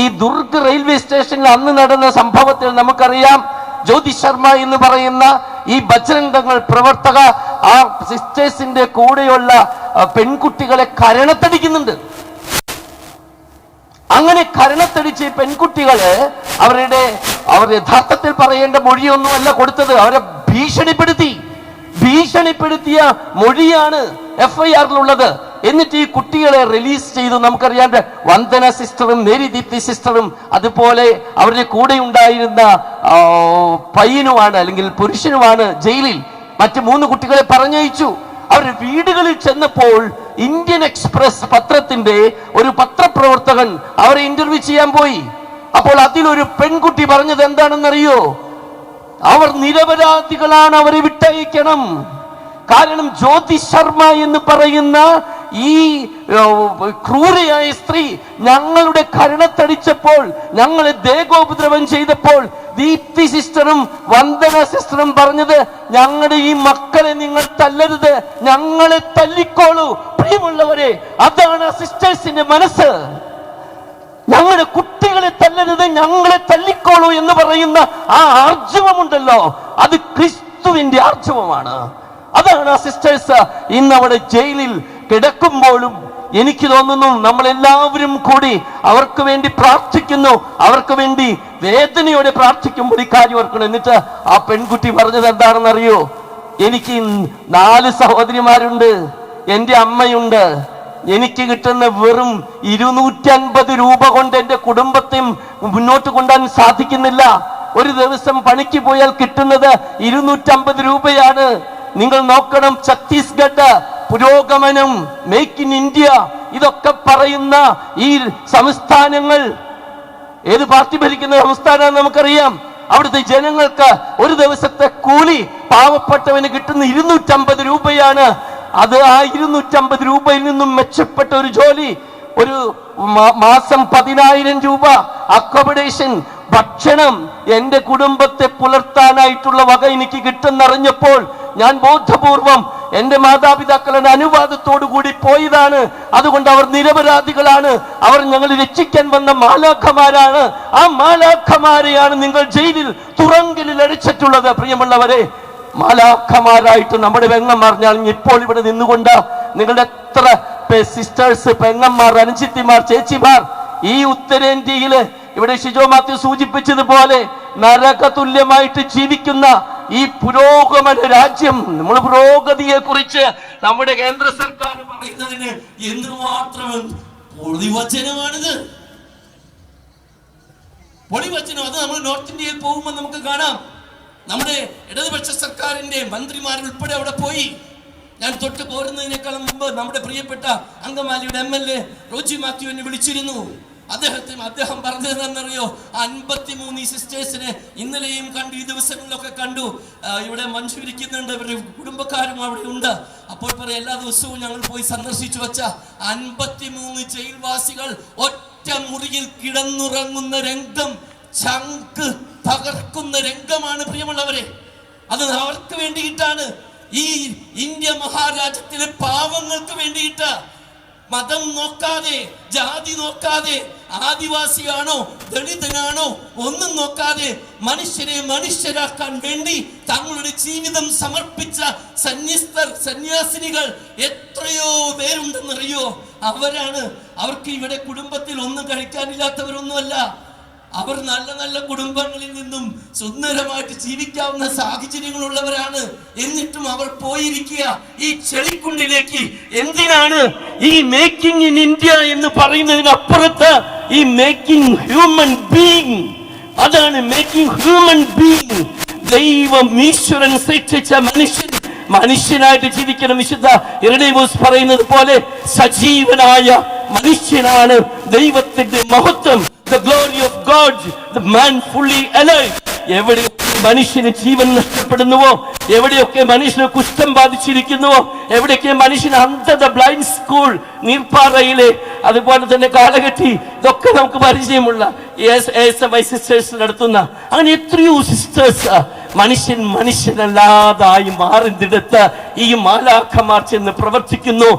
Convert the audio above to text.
ഈ ദുർഗ് റെയിൽവേ സ്റ്റേഷനിൽ അന്ന് നടന്ന സംഭവത്തിൽ നമുക്കറിയാം, ജ്യോതി ശർമ്മ എന്ന് പറയുന്ന ഈ ബജ്രംഗ് ദൾ പ്രവർത്തക ആ സിസ്റ്റേഴ്സിന്റെ കൂടെയുള്ള പെൺകുട്ടികളെ കരണത്തടിക്കുന്നുണ്ട്. അങ്ങനെ കരണത്തടിച്ച് പെൺകുട്ടികള് അവർ യഥാർത്ഥത്തിൽ പറയേണ്ട മൊഴിയൊന്നുമല്ല കൊടുത്തത്, അവരെ ഭീഷണിപ്പെടുത്തിയ മൊഴിയാണ് FIR-ലുള്ളത്. എന്നിട്ട് ഈ കുട്ടികളെ റിലീസ് ചെയ്തു. നമുക്കറിയാം, വന്ദന സിസ്റ്ററും മേരി ദീപ്തി സിസ്റ്ററും അതുപോലെ അവരുടെ കൂടെ ഉണ്ടായിരുന്ന പയ്യനുമാണ് അല്ലെങ്കിൽ പുരുഷനുമാണ് ജയിലിൽ. മറ്റ് 3 കുട്ടികളെ പറഞ്ഞയച്ചു. അവർ വീടുകളിൽ ചെന്നപ്പോൾ ഇന്ത്യൻ എക്സ്പ്രസ് പത്രത്തിന്റെ ഒരു പത്രപ്രവർത്തകൻ അവരെ ഇന്റർവ്യൂ ചെയ്യാൻ പോയി. അപ്പോൾ അതിലൊരു പെൺകുട്ടി പറഞ്ഞത് എന്താണെന്നറിയോ? അവർ നിരപരാധികളാണ്, അവരെ വിട്ടയക്കണം. കാരണം ജ്യോതി ശർമ്മ എന്ന് പറയുന്ന ഈ ക്രൂരയായ സ്ത്രീ ഞങ്ങളുടെ കരണത്തടിച്ചപ്പോൾ, ഞങ്ങളെ ദേഹോപദ്രവം ചെയ്തപ്പോൾ ദീപ്തി സിസ്റ്ററും വന്ദന സിസ്റ്ററും പറഞ്ഞത്, ഞങ്ങളുടെ ഈ മക്കളെ നിങ്ങൾ തല്ലരുത്, ഞങ്ങളെ തല്ലിക്കോളൂ. പ്രിയമുള്ളവരെ, അതാണ് സിസ്റ്റേഴ്സിന്റെ മനസ്സ്. ഞങ്ങളുടെ കുട്ടികളെ തല്ലരുത്, ഞങ്ങളെ തല്ലിക്കോളൂ എന്ന് പറയുന്ന ആ ആർജവമുണ്ടല്ലോ, അത് ക്രിസ്തുവിന്റെ ആർജവമാണ്. അതാണ് ആ സിസ്റ്റേഴ്സ് ഇന്ന് അവിടെ ജയിലിൽ കിടക്കുമ്പോഴും എനിക്ക് തോന്നുന്നു നമ്മളെല്ലാവരും കൂടി അവർക്ക് വേണ്ടി പ്രാർത്ഥിക്കുന്നു, അവർക്ക് വേണ്ടി വേദനയോടെ പ്രാർത്ഥിക്കുമ്പോൾ ഈ കാര്യം ഓർക്കണം. എന്നിട്ട് ആ പെൺകുട്ടി പറഞ്ഞത് എന്താണെന്നറിയോ? എനിക്ക് 4 സഹോദരിമാരുണ്ട്, എൻ്റെ അമ്മയുണ്ട്, എനിക്ക് കിട്ടുന്ന വെറും 250 രൂപ കൊണ്ട് എൻ്റെ കുടുംബത്തെ മുന്നോട്ട് കൊണ്ടുപോകാൻ സാധിക്കുന്നില്ല. ഒരു ദിവസം പണിക്ക് പോയാൽ കിട്ടുന്നത് 250 രൂപയാണ്. നിങ്ങൾ നോക്കണം, ഛത്തീസ്ഗഡ്, പുരോഗമനം, മേക്ക് ഇൻ ഇന്ത്യ, ഇതൊക്കെ പറയുന്ന ഈ സംസ്ഥാനങ്ങൾ, ഏത് പാർട്ടി ഭരിക്കുന്ന സംസ്ഥാനം നമുക്കറിയാം. അവിടുത്തെ ജനങ്ങൾക്ക് ഒരു ദിവസത്തെ കൂലി പാവപ്പെട്ടവന് കിട്ടുന്ന 250 രൂപയാണ്. അത് ആ 250 രൂപയിൽ നിന്നും മെച്ചപ്പെട്ട ഒരു ജോലി, ഒരു മാസം 10,000 രൂപ, അക്കോമഡേഷൻ, ഭക്ഷണം, എന്റെ കുടുംബത്തെ പുലർത്താനായിട്ടുള്ള വക എനിക്ക് കിട്ടുന്നറിഞ്ഞപ്പോൾ ഞാൻ ബോധപൂർവം എന്റെ മാതാപിതാക്കളുടെ അനുവാദത്തോടു കൂടി പോയതാണ്. അതുകൊണ്ട് അവർ നിരപരാധികളാണ്, അവർ ഞങ്ങൾ രക്ഷിക്കാൻ വന്ന മാലാഖമാരാണ്. ആ മാലാഖമാരെയാണ് നിങ്ങൾ ജയിലിൽ തുറങ്കലിൽ അടിച്ചിട്ടുള്ളത്. പ്രിയമുള്ളവരെ, മാലാഖമാരായിട്ട് നമ്മുടെ പെങ്ങന്മാർ, ഞാൻ ഇപ്പോൾ ഇവിടെ നിന്നുകൊണ്ട് നിങ്ങളുടെ എത്ര സിസ്റ്റേഴ്സ്, പെങ്ങന്മാർ, അനുചിത്തിമാർ, ചേച്ചിമാർ ഈ ഉത്തരേന്ത്യയില് ഇവിടെ ഷിജോ മാത്യു സൂചിപ്പിച്ചതുപോലെ നരക തുല്യമായിട്ട് ജീവിക്കുന്ന ഈ പുരോഗമന രാജ്യം, നമ്മൾ പുരോഗതിയെ കുറിച്ച് നമ്മുടെ കേന്ദ്ര സർക്കാർ പറയുന്നതിന് എന്തുമാത്രം പൊളിവചനമാണിത്, പൊളിവചനം. അത് നമ്മൾ നോർത്ത് ഇന്ത്യയിൽ പോകുമ്പോൾ നമുക്ക് കാണാം. നമ്മുടെ ഇടതുപക്ഷ സർക്കാരിന്റെ മന്ത്രിമാർ ഉൾപ്പെടെ അവിടെ പോയി. ഞാൻ തൊട്ട് പോരുന്നതിനേക്കാളും മുമ്പ് നമ്മുടെ പ്രിയപ്പെട്ട അങ്കമാലിയുടെ MLA റോജി മാത്യുവിനെ വിളിച്ചിരുന്നു. അദ്ദേഹം പറഞ്ഞതെന്നറിയോ? 53 സിസ്റ്റേഴ്സിനെ ഇന്നലെയും കണ്ടു, ഈ ദിവസങ്ങളിലൊക്കെ കണ്ടു. ഇവിടെ മഞ്ജു ഇരിക്കുന്നുണ്ട്, ഇവരുടെ കുടുംബക്കാരും അവിടെ ഉണ്ട്. അപ്പോൾ പറയാം, എല്ലാ ദിവസവും ഞങ്ങൾ പോയി സന്ദർശിച്ചു വെച്ച 53 ജയിൽവാസികൾ ഒറ്റ മുറിയിൽ കിടന്നുറങ്ങുന്ന രംഗം, ചങ്ക് തകർക്കുന്ന രംഗമാണ് പ്രിയമുള്ളവരെ. അത് അവർക്ക് വേണ്ടിയിട്ടാണ്, ഈ ഇന്ത്യ മഹാരാജ്യത്തിലെ പാവങ്ങൾക്ക് വേണ്ടിയിട്ട്. മതം നോക്കാതെ, ജാതി നോക്കാതെ, ആദിവാസിയാണോ ദളിതനാണോ ഒന്നും നോക്കാതെ മനുഷ്യരെ മനുഷ്യരാക്കാൻ വേണ്ടി തങ്ങളുടെ ജീവിതം സമർപ്പിച്ച സന്യാസിനികൾ എത്രയോ പേരുണ്ടെന്നറിയോ? അവർക്ക് ഇവിടെ കുടുംബത്തിൽ ഒന്നും കഴിക്കാനില്ലാത്തവരൊന്നുമല്ല. അവർ നല്ല നല്ല കുടുംബങ്ങളിൽ നിന്നും സുന്ദരമായിട്ട് ജീവിക്കാവുന്ന സാഹചര്യങ്ങളുള്ളവരാണ്. എന്നിട്ടും അവർ പോയിരിക്കുക ഈ ചെളിക്കുണ്ടിലേക്ക്. എന്തിനാണ്? ഈ മേക്കിംഗ് ഇൻ ഇന്ത്യ എന്ന് പറയുന്നതിനപ്പുറത്ത് ഈ മേക്കിംഗ് ഹ്യൂമൻ ബീയിങ്, അതാണ് മേക്കിംഗ് ഹ്യൂമൻ ബീയിങ്. ദൈവം ഈശ്വരൻ സൃഷ്ടിച്ച മനുഷ്യനായിട്ട് ജീവിക്കണം. വിശുദ്ധ ഇരണേമോസ് പറയുന്നത് പോലെ സജീവനായ മനുഷ്യനാണ് ദൈവത്തിന്റെ മഹത്വം. The glory of God, the man fully alive. എവിടെയൊക്കെ മനുഷ്യന് ജീവൻ നഷ്ടപ്പെടുന്നുവോ, എവിടെയൊക്കെ മനുഷ്യന് കുഷ്ഠം ബാധിച്ചിരിക്കുന്നുവോ, എവിടെയൊക്കെ മനുഷ്യന് അന്ധത, ബ്ലൈൻഡ് സ്കൂൾ, നീർപ്പാറയിലെ, അതുപോലെ തന്നെ കാലഘട്ടി, ഇതൊക്കെ നമുക്ക് പരിചയമുള്ള സിസ്റ്റേഴ്സ് നടത്തുന്ന അങ്ങനെ എത്രയോ സിസ്റ്റേഴ്സ് മനുഷ്യനല്ലാതായി മാറുന്നിടത്ത് ഈ മാലാഖമാർ ചെന്ന് പ്രവർത്തിക്കുന്നു.